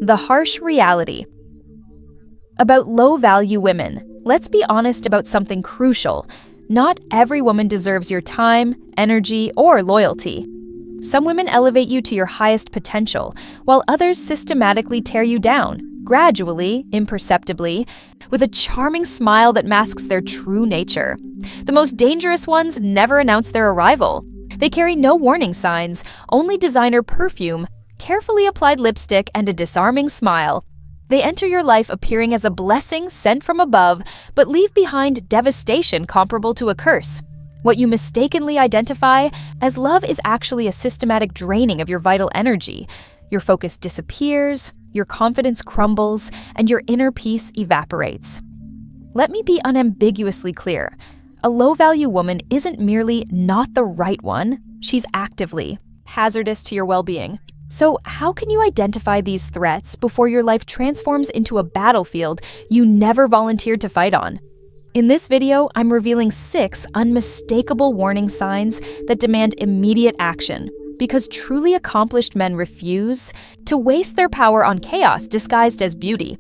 The harsh reality. About low-value women, let's be honest about something crucial. Not every woman deserves your time, energy, or loyalty. Some women elevate you to your highest potential, while others systematically tear you down, gradually, imperceptibly, with a charming smile that masks their true nature. The most dangerous ones never announce their arrival. They carry no warning signs, only designer perfume, carefully applied lipstick, and a disarming smile. They enter your life appearing as a blessing sent from above, but leave behind devastation comparable to a curse. What you mistakenly identify as love is actually a systematic draining of your vital energy. Your focus disappears, your confidence crumbles, and your inner peace evaporates. Let me be unambiguously clear. A low-value woman isn't merely not the right one, she's actively hazardous to your well-being. So how can you identify these threats before your life transforms into a battlefield you never volunteered to fight on? In this video, I'm revealing 6 unmistakable warning signs that demand immediate action, because truly accomplished men refuse to waste their power on chaos disguised as beauty.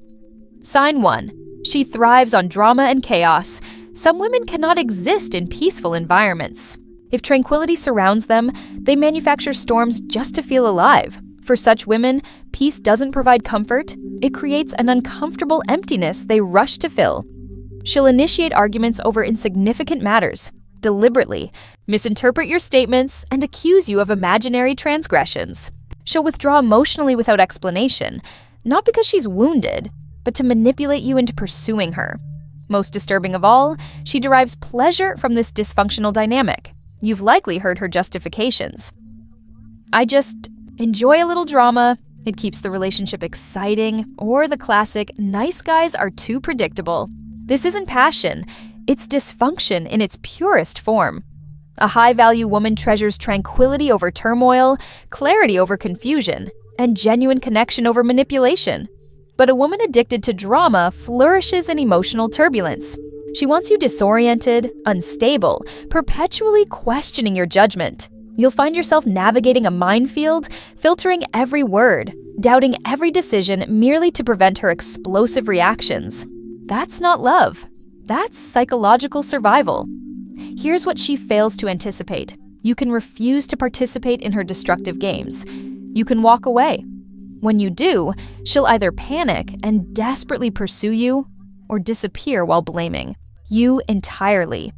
Sign 1. She thrives on drama and chaos. Some women cannot exist in peaceful environments. If tranquility surrounds them, they manufacture storms just to feel alive. For such women, peace doesn't provide comfort, it creates an uncomfortable emptiness they rush to fill. She'll initiate arguments over insignificant matters, deliberately, misinterpret your statements, and accuse you of imaginary transgressions. She'll withdraw emotionally without explanation, not because she's wounded, but to manipulate you into pursuing her. Most disturbing of all, she derives pleasure from this dysfunctional dynamic. You've likely heard her justifications. I just enjoy a little drama, it keeps the relationship exciting, or the classic, nice guys are too predictable. This isn't passion, it's dysfunction in its purest form. A high-value woman treasures tranquility over turmoil, clarity over confusion, and genuine connection over manipulation. But a woman addicted to drama flourishes in emotional turbulence. She wants you disoriented, unstable, perpetually questioning your judgment. You'll find yourself navigating a minefield, filtering every word, doubting every decision merely to prevent her explosive reactions. That's not love. That's psychological survival. Here's what she fails to anticipate. You can refuse to participate in her destructive games. You can walk away. When you do, she'll either panic and desperately pursue you, or disappear while blaming you entirely.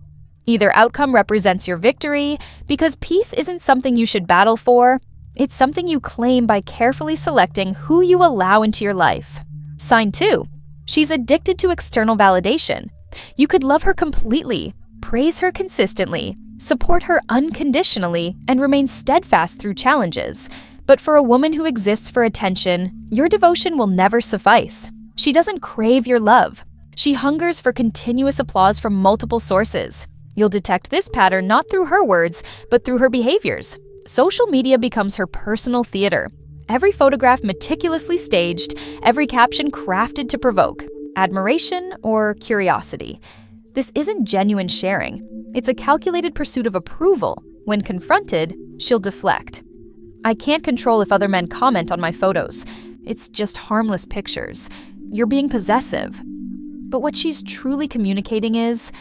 Either outcome represents your victory, because peace isn't something you should battle for, it's something you claim by carefully selecting who you allow into your life. Sign 2. She's addicted to external validation. You could love her completely, praise her consistently, support her unconditionally, and remain steadfast through challenges. But for a woman who exists for attention, your devotion will never suffice. She doesn't crave your love. She hungers for continuous applause from multiple sources. You'll detect this pattern not through her words, but through her behaviors. Social media becomes her personal theater. Every photograph meticulously staged, every caption crafted to provoke admiration or curiosity. This isn't genuine sharing. It's a calculated pursuit of approval. When confronted, she'll deflect. I can't control if other men comment on my photos. It's just harmless pictures. You're being possessive. But what she's truly communicating is,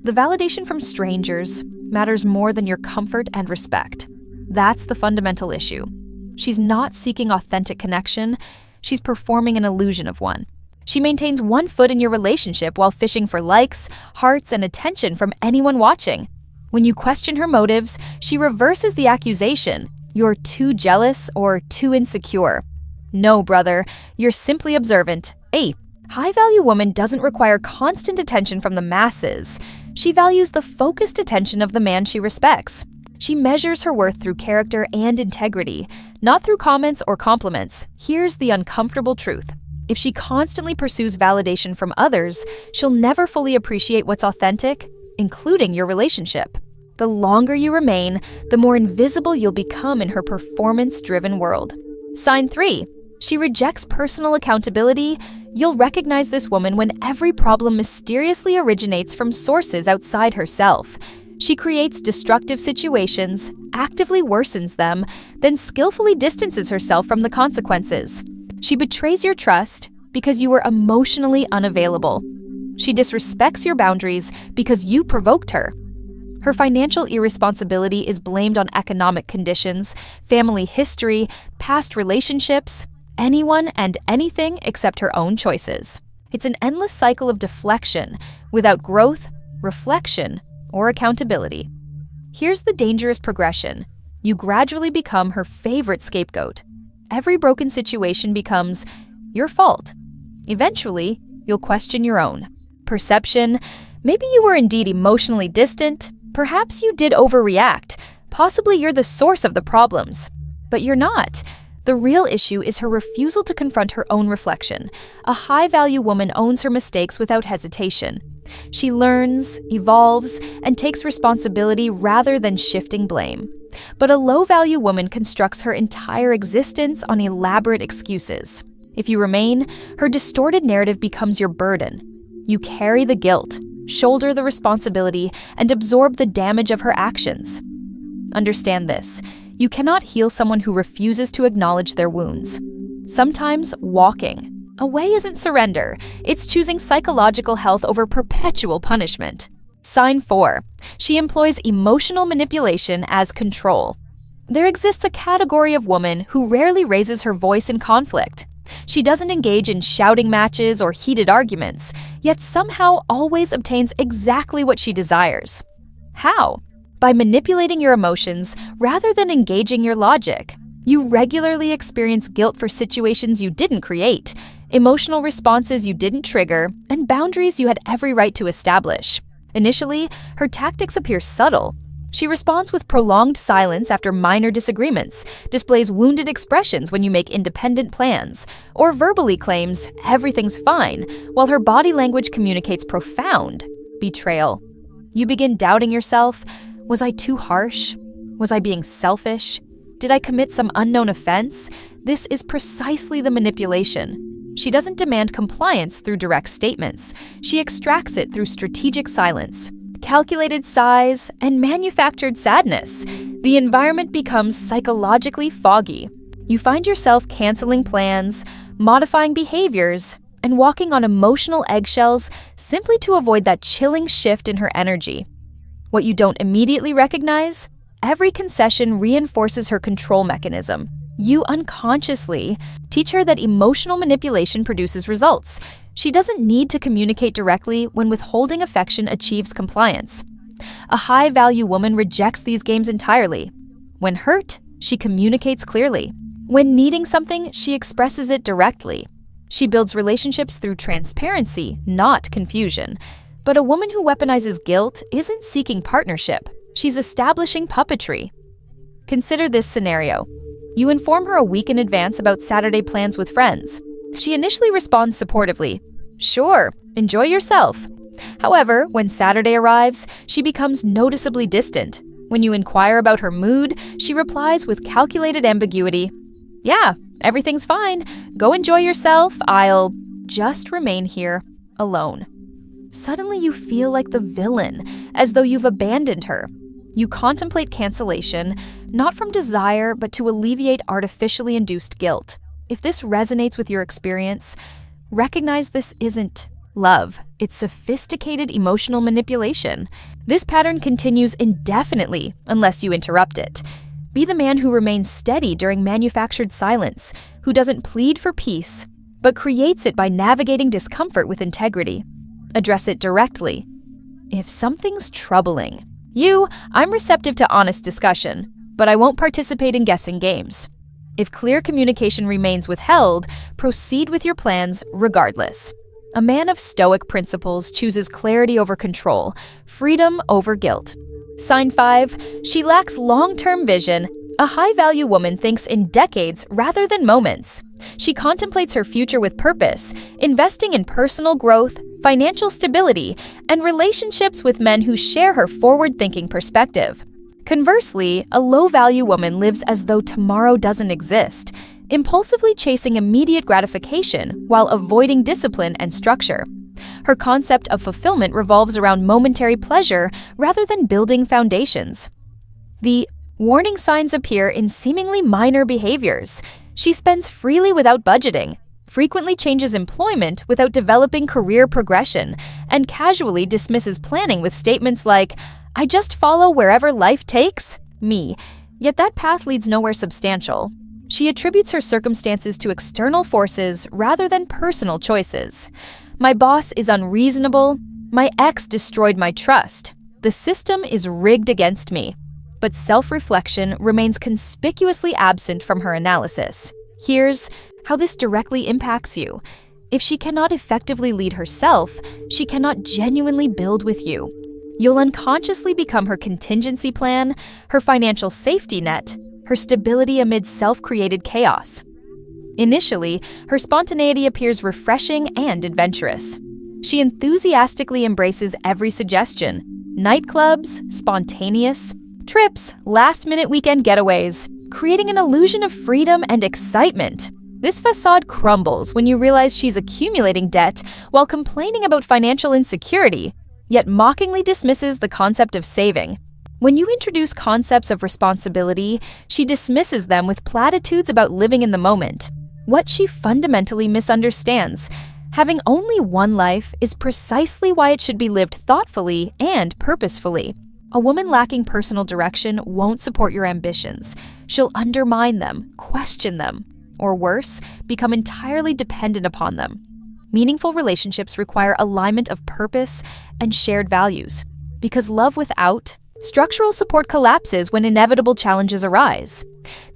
the validation from strangers matters more than your comfort and respect. That's the fundamental issue. She's not seeking authentic connection, she's performing an illusion of one. She maintains one foot in your relationship while fishing for likes, hearts, and attention from anyone watching. When you question her motives, she reverses the accusation. You're too jealous or too insecure. No, brother, you're simply observant. A high-value woman doesn't require constant attention from the masses. She values the focused attention of the man she respects. She measures her worth through character and integrity, not through comments or compliments. Here's the uncomfortable truth. If she constantly pursues validation from others, she'll never fully appreciate what's authentic, including your relationship. The longer you remain, the more invisible you'll become in her performance-driven world. Sign 3. She rejects personal accountability. You'll recognize this woman when every problem mysteriously originates from sources outside herself. She creates destructive situations, actively worsens them, then skillfully distances herself from the consequences. She betrays your trust because you were emotionally unavailable. She disrespects your boundaries because you provoked her. Her financial irresponsibility is blamed on economic conditions, family history, past relationships, anyone and anything except her own choices. It's an endless cycle of deflection without growth, reflection, or accountability. Here's the dangerous progression. You gradually become her favorite scapegoat. Every broken situation becomes your fault. Eventually, you'll question your own perception. Maybe you were indeed emotionally distant. Perhaps you did overreact. Possibly you're the source of the problems. But you're not. The real issue is her refusal to confront her own reflection. A high-value woman owns her mistakes without hesitation. She learns, evolves, and takes responsibility rather than shifting blame. But a low-value woman constructs her entire existence on elaborate excuses. If you remain, her distorted narrative becomes your burden. You carry the guilt, shoulder the responsibility, and absorb the damage of her actions. Understand this. You cannot heal someone who refuses to acknowledge their wounds. Sometimes walking away isn't surrender. It's choosing psychological health over perpetual punishment. Sign 4. She employs emotional manipulation as control. There exists a category of woman who rarely raises her voice in conflict. She doesn't engage in shouting matches or heated arguments, yet somehow always obtains exactly what she desires. How? By manipulating your emotions rather than engaging your logic. You regularly experience guilt for situations you didn't create, emotional responses you didn't trigger, and boundaries you had every right to establish. Initially, her tactics appear subtle. She responds with prolonged silence after minor disagreements, displays wounded expressions when you make independent plans, or verbally claims everything's fine, while her body language communicates profound betrayal. You begin doubting yourself. Was I too harsh? Was I being selfish? Did I commit some unknown offense? This is precisely the manipulation. She doesn't demand compliance through direct statements. She extracts it through strategic silence, calculated sighs, and manufactured sadness. The environment becomes psychologically foggy. You find yourself canceling plans, modifying behaviors, and walking on emotional eggshells simply to avoid that chilling shift in her energy. What you don't immediately recognize? Every concession reinforces her control mechanism. You unconsciously teach her that emotional manipulation produces results. She doesn't need to communicate directly when withholding affection achieves compliance. A high-value woman rejects these games entirely. When hurt, she communicates clearly. When needing something, she expresses it directly. She builds relationships through transparency, not confusion. But a woman who weaponizes guilt isn't seeking partnership. She's establishing puppetry. Consider this scenario. You inform her a week in advance about Saturday plans with friends. She initially responds supportively. Sure, enjoy yourself. However, when Saturday arrives, she becomes noticeably distant. When you inquire about her mood, she replies with calculated ambiguity. Yeah, everything's fine. Go enjoy yourself. I'll just remain here, alone. Suddenly you feel like the villain, as though you've abandoned her. You contemplate cancellation, not from desire, but to alleviate artificially induced guilt. If this resonates with your experience, recognize this isn't love. It's sophisticated emotional manipulation. This pattern continues indefinitely unless you interrupt it. Be the man who remains steady during manufactured silence, who doesn't plead for peace, but creates it by navigating discomfort with integrity. Address it directly. If something's troubling you, I'm receptive to honest discussion, but I won't participate in guessing games. If clear communication remains withheld, proceed with your plans regardless. A man of Stoic principles chooses clarity over control, freedom over guilt. Sign 5. She lacks long-term vision. A high-value woman thinks in decades rather than moments. She contemplates her future with purpose, investing in personal growth, financial stability, and relationships with men who share her forward-thinking perspective. Conversely, a low-value woman lives as though tomorrow doesn't exist, impulsively chasing immediate gratification while avoiding discipline and structure. Her concept of fulfillment revolves around momentary pleasure rather than building foundations. The warning signs appear in seemingly minor behaviors. She spends freely without budgeting, frequently changes employment without developing career progression, and casually dismisses planning with statements like, "I just follow wherever life takes me," yet that path leads nowhere substantial. She attributes her circumstances to external forces rather than personal choices. "My boss is unreasonable. My ex destroyed my trust. The system is rigged against me." But self-reflection remains conspicuously absent from her analysis. Here's how this directly impacts you. If she cannot effectively lead herself, she cannot genuinely build with you. You'll unconsciously become her contingency plan, her financial safety net, her stability amid self-created chaos. Initially, her spontaneity appears refreshing and adventurous. She enthusiastically embraces every suggestion: nightclubs, spontaneous trips, last-minute weekend getaways, creating an illusion of freedom and excitement. This facade crumbles when you realize she's accumulating debt while complaining about financial insecurity, yet mockingly dismisses the concept of saving. When you introduce concepts of responsibility, she dismisses them with platitudes about living in the moment. What she fundamentally misunderstands: having only one life is precisely why it should be lived thoughtfully and purposefully. A woman lacking personal direction won't support your ambitions. She'll undermine them, question them, or worse, become entirely dependent upon them. Meaningful relationships require alignment of purpose and shared values. Because love without structural support collapses when inevitable challenges arise.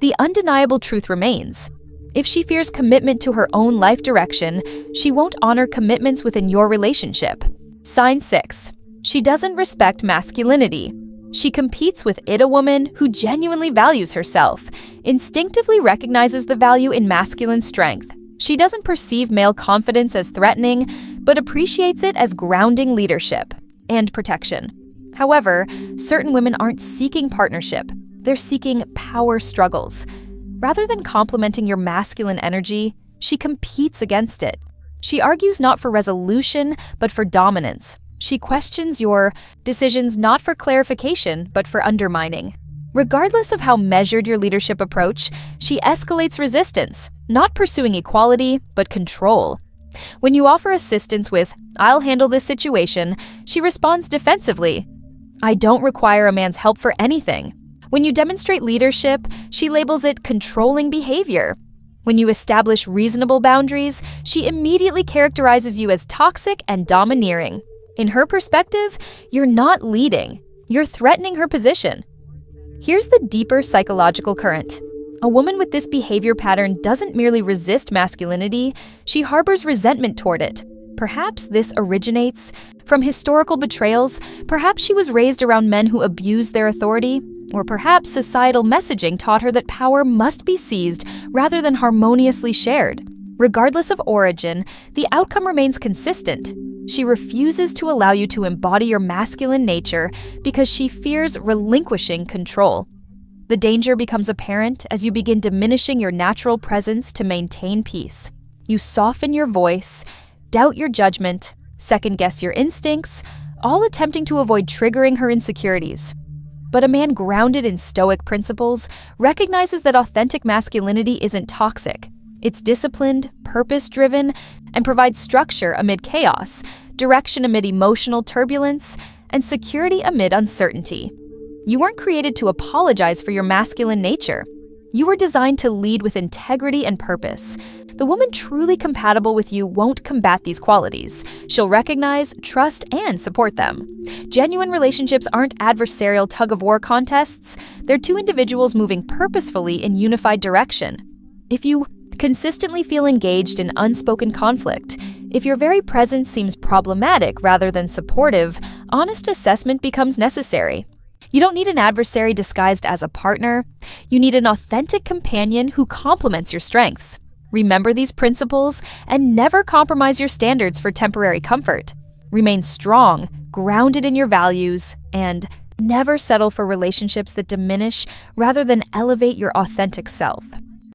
The undeniable truth remains: if she fears commitment to her own life direction, she won't honor commitments within your relationship. Sign 6. She doesn't respect masculinity. She competes with it. A woman who genuinely values herself instinctively recognizes the value in masculine strength. She doesn't perceive male confidence as threatening, but appreciates it as grounding leadership and protection. However, certain women aren't seeking partnership. They're seeking power struggles. Rather than complementing your masculine energy, she competes against it. She argues not for resolution, but for dominance. She questions your decisions not for clarification, but for undermining. Regardless of how measured your leadership approach, she escalates resistance, not pursuing equality, but control. When you offer assistance with, "I'll handle this situation," she responds defensively, "I don't require a man's help for anything." When you demonstrate leadership, she labels it controlling behavior. When you establish reasonable boundaries, she immediately characterizes you as toxic and domineering. In her perspective, you're not leading, you're threatening her position. Here's the deeper psychological current. A woman with this behavior pattern doesn't merely resist masculinity, she harbors resentment toward it. Perhaps this originates from historical betrayals, perhaps she was raised around men who abused their authority, or perhaps societal messaging taught her that power must be seized rather than harmoniously shared. Regardless of origin, the outcome remains consistent. She refuses to allow you to embody your masculine nature because she fears relinquishing control. The danger becomes apparent as you begin diminishing your natural presence to maintain peace. You soften your voice, doubt your judgment, second-guess your instincts, all attempting to avoid triggering her insecurities. But a man grounded in Stoic principles recognizes that authentic masculinity isn't toxic. It's disciplined, purpose-driven, and provides structure amid chaos, direction amid emotional turbulence, and security amid uncertainty. You weren't created to apologize for your masculine nature. You were designed to lead with integrity and purpose. The woman truly compatible with you won't combat these qualities. She'll recognize, trust, and support them. Genuine relationships aren't adversarial tug-of-war contests. They're two individuals moving purposefully in unified direction. If you consistently feel engaged in unspoken conflict, if your very presence seems problematic rather than supportive, honest assessment becomes necessary. You don't need an adversary disguised as a partner. You need an authentic companion who complements your strengths. Remember these principles and never compromise your standards for temporary comfort. Remain strong, grounded in your values, and never settle for relationships that diminish rather than elevate your authentic self.